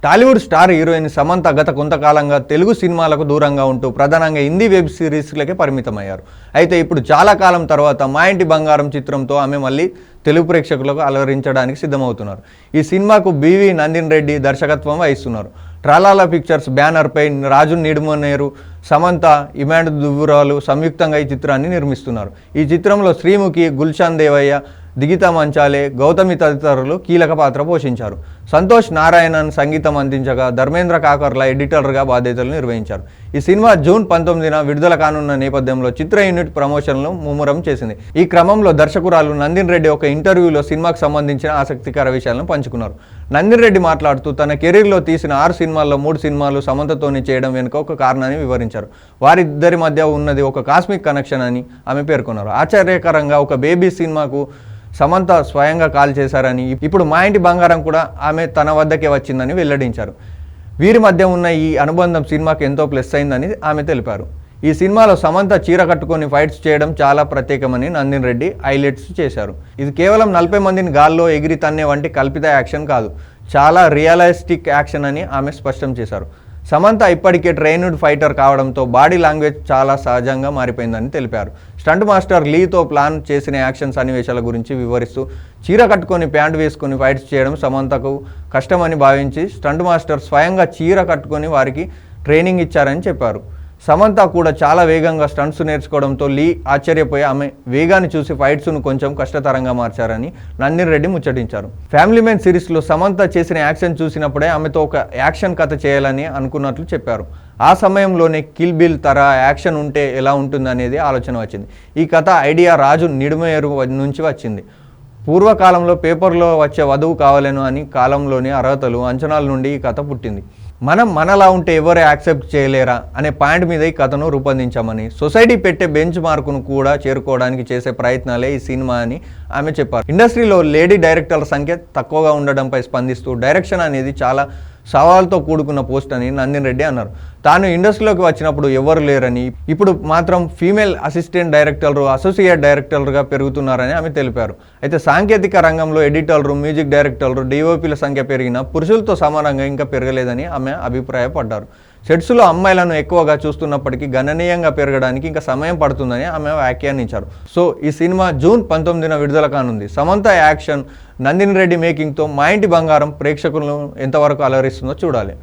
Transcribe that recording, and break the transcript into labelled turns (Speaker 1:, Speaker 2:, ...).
Speaker 1: Tollywood star heroine Samantha గత కొంతకాలంగా తెలుగు సినిమాలకు దూరంగా ఉంటూ ప్రధానంగా హిందీ వెబ్ సిరీస్లకే పరిమితమయ్యారు. అయితే ఇప్పుడు చాలా కాలం తర్వాత మా ఇంటి బంగారం చిత్రంతో ఆమె మళ్ళీ తెలుగు ప్రేక్షకులకు అలరించడానికి సిద్ధమవుతున్నారు. ఈ సినిమాకు బివి నందిన్ రెడ్డి దర్శకత్వం వహిస్తున్నారు. ట్రాలాలా పిక్చర్స్ బ్యానర్పై రాజు నిడుమనేరు, సమంత, ఇమాండ్ దువ్వురాలు సంయుక్తంగా ఈ చిత్రాన్ని నిర్మిస్తున్నారు. ఈ చిత్రంలో శ్రీముఖి, గుల్షన్ దేవయ్య, దిగితా మంచాలే, గౌతమి తదితరులు కీలక పాత్ర పోషించారు. సంతోష్ నారాయణన్ సంగీతం అందించగా ధర్మేంద్ర కాకర్ల ఎడిటర్గా బాధ్యతలు నిర్వహించారు. ఈ సినిమా జూన్ 19న విడుదల కానున్న నేపథ్యంలో చిత్ర యూనిట్ ప్రమోషన్లు ముమ్మరం చేసింది. ఈ క్రమంలో దర్శకురాలు నందిన్ రెడ్డి ఒక ఇంటర్వ్యూలో సినిమాకు సంబంధించిన ఆసక్తికర విషయాలను పంచుకున్నారు. నందిన్ రెడ్డి మాట్లాడుతూ తన కెరీర్లో తీసిన 6 సినిమాల్లో 3 సినిమాలు సమంతతోని చేయడం వెనుక ఒక కారణాన్ని వివరించారు. వారిద్దరి మధ్య ఉన్నది ఒక కాస్మిక్ కనెక్షన్ అని ఆమె పేర్కొన్నారు. ఆశ్చర్యకరంగా ఒక బేబీ సినిమాకు సమంత స్వయంగా కాల్ చేశారని, ఇప్పుడు మా ఇంటి బంగారం కూడా ఆమె తన వద్దకే వచ్చిందని వెల్లడించారు. వీరి మధ్య ఉన్న ఈ అనుబంధం సినిమాకి ఎంతో ప్లస్ అయిందని ఆమె తెలిపారు. ఈ సినిమాలో సమంత చీర కట్టుకొని ఫైట్స్ చేయడం చాలా ప్రత్యేకమని నందిన్ రెడ్డి హైలైట్స్ చేశారు. ఇది కేవలం 40 మందిని గాల్లో ఎగిరి తన్నే వంటి కల్పిత యాక్షన్ కాదు, చాలా రియలిస్టిక్ యాక్షన్ అని ఆమె స్పష్టం చేశారు. సమంత ఇప్పటికే ట్రైన్డ్ ఫైటర్ కావడంతో బాడీ లాంగ్వేజ్ చాలా సహజంగా మారిపోయిందని తెలిపారు. స్టంట్ మాస్టర్ లీతో ప్లాన్ చేసిన యాక్షన్ సన్నివేశాల గురించి వివరిస్తూ, చీర కట్టుకొని ప్యాంట్ వేసుకొని ఫైట్స్ చేయడం సమంతకు కష్టమని భావించి స్టంట్ మాస్టర్ స్వయంగా చీర కట్టుకొని వారికి ట్రైనింగ్ ఇచ్చారని చెప్పారు. సమంత కూడా చాలా వేగంగా స్టంట్స్ నేర్చుకోవడంతో లీ ఆశ్చర్యపోయి ఆమె వేగాన్ని చూసి ఫైట్స్ను కొంచెం కష్టతరంగా మార్చారని నందిన్ రెడ్డి ముచ్చటించారు. ఫ్యామిలీ మ్యాన్ సిరీస్లో సమంత చేసిన యాక్షన్ చూసినప్పుడే ఆమెతో ఒక యాక్షన్ కథ చేయాలని అనుకున్నట్లు చెప్పారు. ఆ సమయంలోనే కిల్ బిల్ తరహా యాక్షన్ ఉంటే ఎలా ఉంటుంది అనేది ఆలోచన వచ్చింది. ఈ కథ ఐడియా రాజు నిడుమేరు నుంచి వచ్చింది. పూర్వకాలంలో పేపర్లో వచ్చే వధువు కావాలను అని కాలంలోని అర్హతలు, అంచనాల నుండి ఈ కథ పుట్టింది. మనం మనలా ఉంటే ఎవరు యాక్సెప్ట్ చేయలేరా అనే పాయింట్ మీద ఈ కథను రూపొందించామని, సొసైటీ పెట్టే బెంచ్ మార్కును కూడా చేరుకోవడానికి చేసే ప్రయత్నాలే ఈ సినిమా అని ఆమె చెప్పారు. ఇండస్ట్రీలో లేడీ డైరెక్టర్ల సంఖ్య తక్కువగా ఉండడంపై స్పందిస్తూ డైరెక్షన్ అనేది చాలా సవాల్తో కూడుకున్న పోస్ట్ అని నందిన్ రెడ్డి అన్నారు. తాను ఇండస్ట్రీలోకి వచ్చినప్పుడు ఎవరు లేరని, ఇప్పుడు మాత్రం ఫీమేల్ అసిస్టెంట్ డైరెక్టర్లు, అసోసియేట్ డైరెక్టర్లుగా పెరుగుతున్నారని ఆమె తెలిపారు. అయితే సాంకేతిక రంగంలో ఎడిటర్లు, మ్యూజిక్ డైరెక్టర్లు, డిఓపీల సంఖ్య పెరిగినా పురుషులతో సమానంగా ఇంకా పెరగలేదని ఆమె అభిప్రాయపడ్డారు. సెట్స్లో అమ్మాయిలను ఎక్కువగా చూస్తున్నప్పటికీ గణనీయంగా పెరగడానికి ఇంకా సమయం పడుతుందని ఆమె వ్యాఖ్యానించారు. సో ఈ సినిమా జూన్ 19న విడుదల కానుంది. సమంత యాక్షన్, నందిన్ రెడ్డి మేకింగ్తో మా ఇంటి బంగారం ప్రేక్షకులను ఎంతవరకు అలరిస్తుందో చూడాలి.